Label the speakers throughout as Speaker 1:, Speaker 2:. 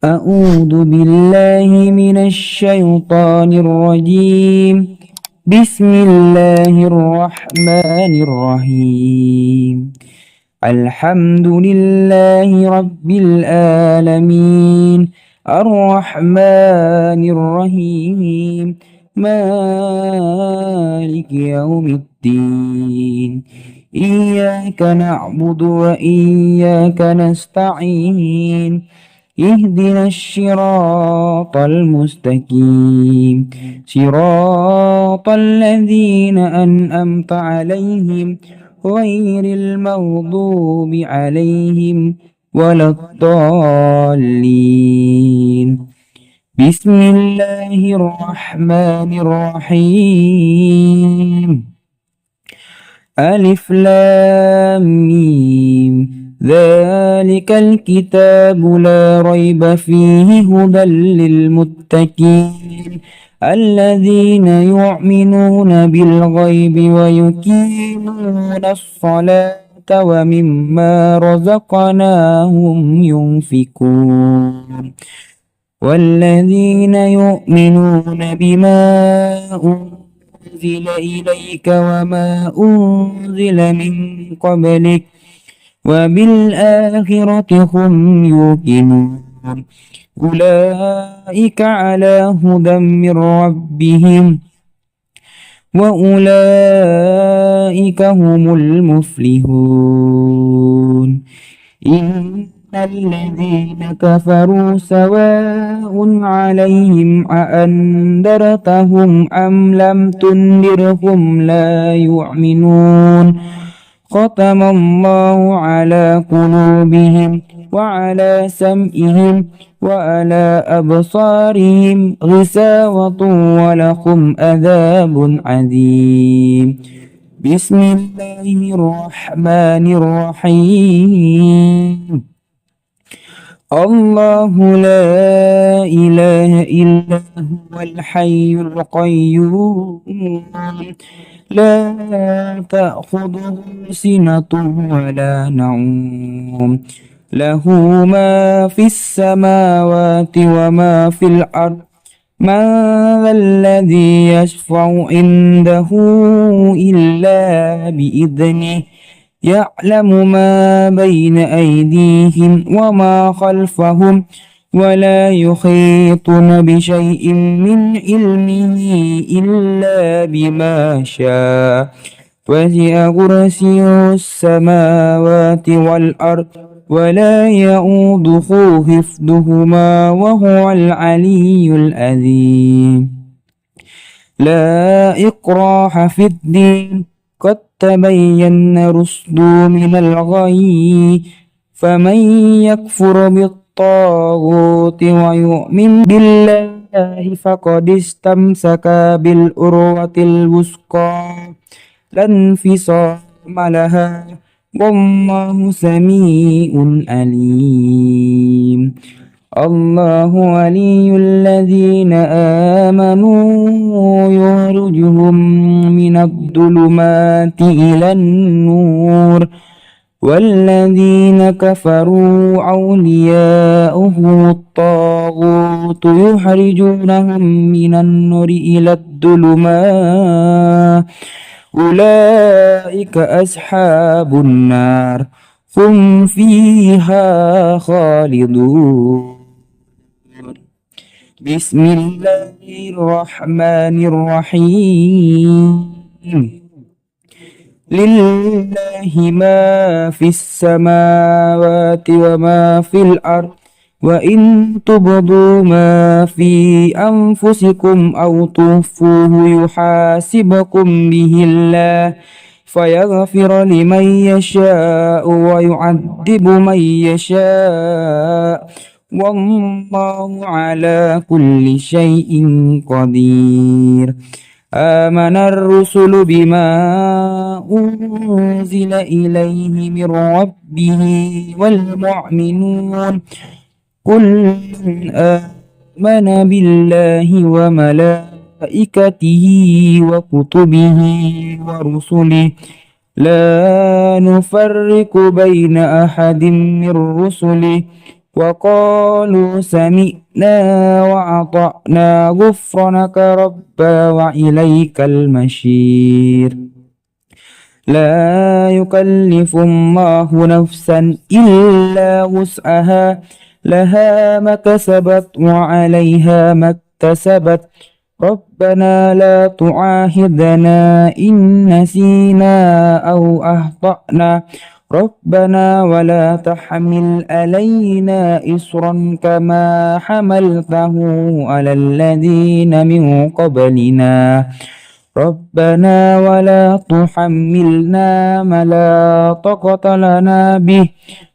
Speaker 1: أعوذ بالله من الشيطان الرجيم. بسم الله الرحمن الرحيم. الحمد لله رب العالمين، الرحمن الرحيم، مالك يوم الدين. إياك نعبد وإياك نستعين، اهدنا الصراط المستقيم، صراط الذين أنعمت عليهم غير المغضوب عليهم ولا الضالين. بسم الله الرحمن الرحيم. ألف لام ميم، ذلك الكتاب لا ريب فيه هدى للمتقين الذين يؤمنون بالغيب ويقيمون الصلاة ومما رزقناهم ينفقون والذين يؤمنون بما أنزل إليك وما أنزل من قبلك وبالآخرة هم يوقنون أولئك على هدى من ربهم وأولئك هم المفلحون. إن الذين كفروا سواء عليهم أأنذرتهم أم لم تنذرهم لا يؤمنون. ختم الله على قلوبهم وعلى سمعهم وعلى أبصارهم غشاوة ولهم عذاب عظيم. بسم الله الرحمن الرحيم. الله لا إله إلا هو الحي القيوم لا تأخذه سنة ولا نوم له ما في السماوات وما في الأرض من ذا الذي يشفع عنده إلا بإذنه يعلم ما بين أيديهم وما خلفهم ولا يحيطون بشيء من علمه إلا بما شاء وسع كرسيه السماوات والأرض ولا يؤوده حفظهما وهو العلي العظيم. لا إكراه في الدين قد تبين الرشد من الغي فمن يكفر بالطاغوت ويؤمن بالله فقد استمسك بالعروة الوثقى لا انفصام لها والله سميع عليم. الله ولي الذين آمنوا يخرجهم من الظلمات إلى النور والذين كفروا أولياؤهم الطاغوت يخرجونهم من النور إلى الظلمات أولئك أصحاب النار هم فيها خالدون. بسم الله الرحمن الرحيم. لله ما في السماوات وما في الأرض وإن تبدوا ما في أنفسكم أو تخفوه يحاسبكم به الله فيغفر لمن يشاء ويعذب من يشاء والله على كل شيء قدير. آمن الرسل بما أنزل إليه من ربه والمؤمنون كل آمن بالله وملائكته وكتبه ورسله لا نفرق بين أحد من رسله وقالوا سمعنا وأطعنا غفرانك ربنا وإليك المصير. لا يكلف الله نفسا إلا وسعها لها ما كسبت وعليها ما اكتسبت ربنا لا تعاهدنا إن نسينا أو أخطأنا ربنا ولا تحمل علينا إصرا كما حملته على الذين من قبلنا ربنا ولا تحملنا ما لا طاقة لنا به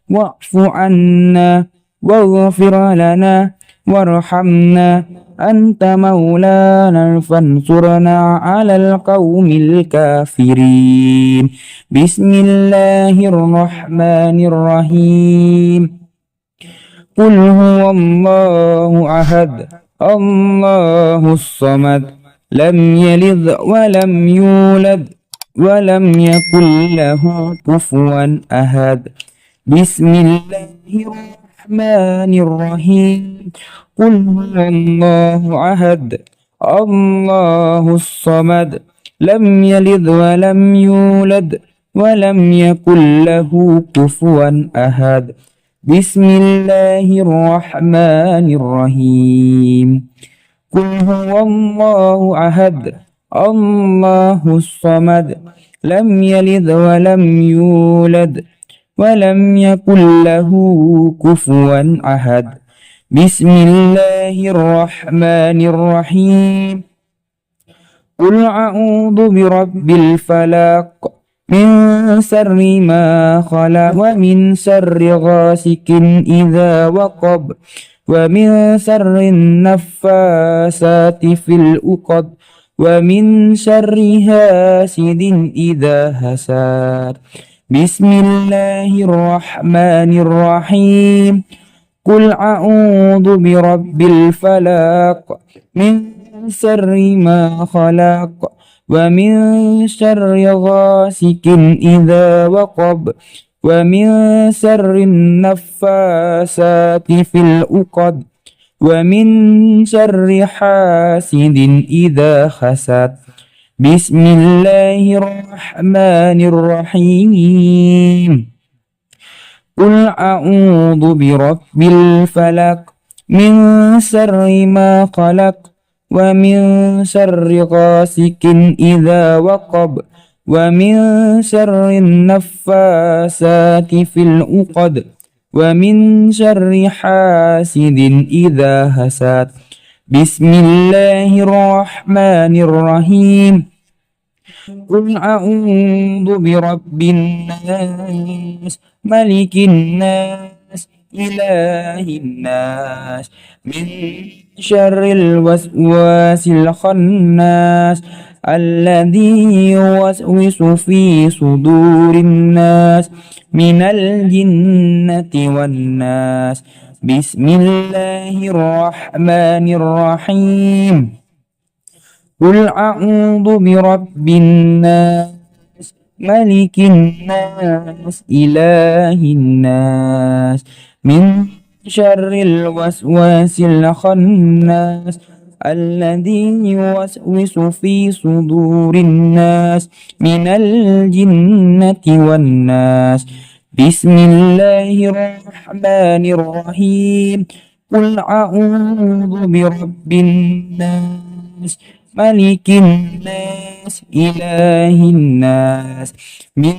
Speaker 1: واعف عنا واغفر لنا وارحمنا أنت مولانا فانصرنا على القوم الكافرين. بسم الله الرحمن الرحيم. قل هو الله أحد الله الصمد لم يلد ولم يولد ولم يكن له كفوا أحد. بسم الله الرحمن الرحيم. قل هو الله أحد الله الصمد لم يلد ولم يولد ولم يكن له كفوا أحد. بسم الله الرحمن الرحيم. قل هو الله أحد الله الصمد لم يلد ولم يولد ولم يكن له كفوا أحد. بسم الله الرحمن الرحيم. قل أعوذ برب الفلق من شر ما خلق ومن شر غاسق إذا وقب ومن شر النفاثات في العقد ومن شر حاسد إذا حسد. بسم الله الرحمن الرحيم. قل أعوذ برب الفلق من شر ما خلق ومن شر غاسق إذا وقب ومن شر النفاثات في العقد ومن شر حاسد إذا حسد. بسم الله الرحمن الرحيم. قل أعوذ برب الفلق من شر ما خلق ومن شر غاسق إذا وقب ومن شر النفاثات في العقد ومن شر حاسد إذا حسد. بسم الله الرحمن الرحيم. قل أعوذ برب الناس ملك الناس إله الناس من شر الوسواس الخناس الذي يوسوس في صدور الناس من الجنة والناس. بسم الله الرحمن الرحيم. قل أعوذ برب الناس ملك الناس إله الناس من شر الوسواس الخناس الذي يوسوس في صدور الناس من الجنة والناس. بسم الله الرحمن الرحيم. قل أعوذ برب الناس ملك الناس إله الناس من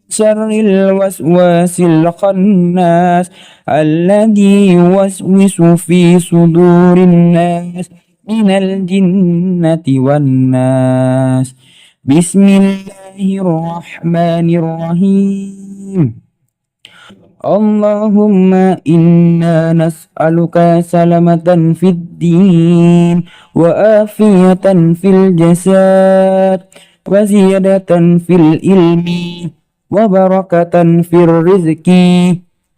Speaker 1: شر الوسواس الخناس الذي يوسوس في صدور الناس من الجنة والناس. بسم الله الرحمن الرحيم. اللهم إنا نسألك سلامة في الدين وآفية في الجسد وزيادة في العلم وبركة في الرزق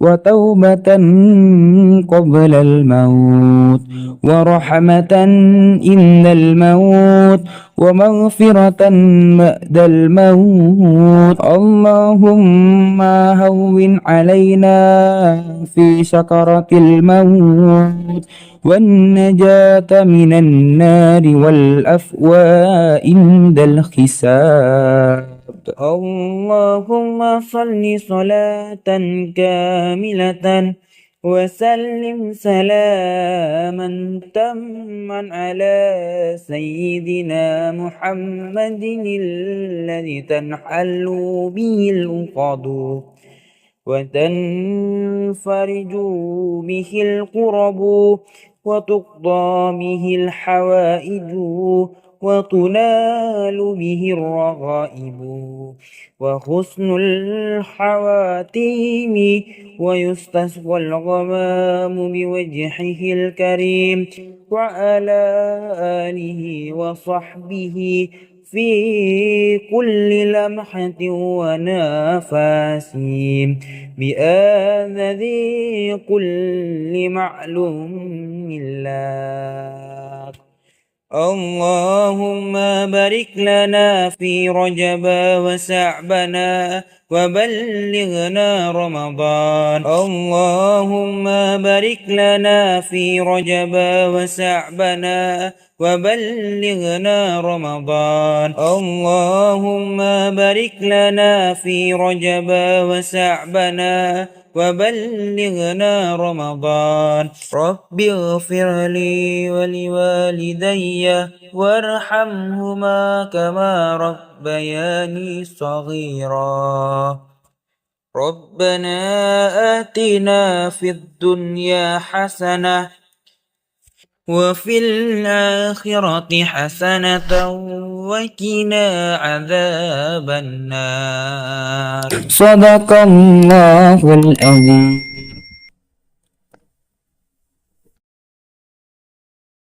Speaker 1: وتوبة قبل الموت ورحمة عند الموت ومغفرة بعد الموت. اللهم هون علينا في سكرة الموت والنجاة من النار والأفواء عند الحساب. اللهم صل صلاة كاملة وسلم سلاما تاما على سيدنا محمد الذي تنحل به العقد وتنفرج به الكرب وتقضى به الحوائج وتنال به الرغائب وحسن الحواتيم ويستسقى الغمام بوجهه الكريم وعلى آله وصحبه في كل لمحة ونفس بآذذ كل معلوم لك. اللهم بارك لنا في رجب وشعبنا وبلغنا رمضان. اللهم بارك لنا في رجب وشعبنا وبلغنا رمضان. اللهم بارك لنا في رجب وشعبنا وبلغنا رمضان. رب اغفر لي ولوالدي وارحمهما كما ربياني صغيرا. ربنا آتنا في الدنيا حسنة وفي الآخرة حسنة وقنا عذاب النار. صدق الله العظيم.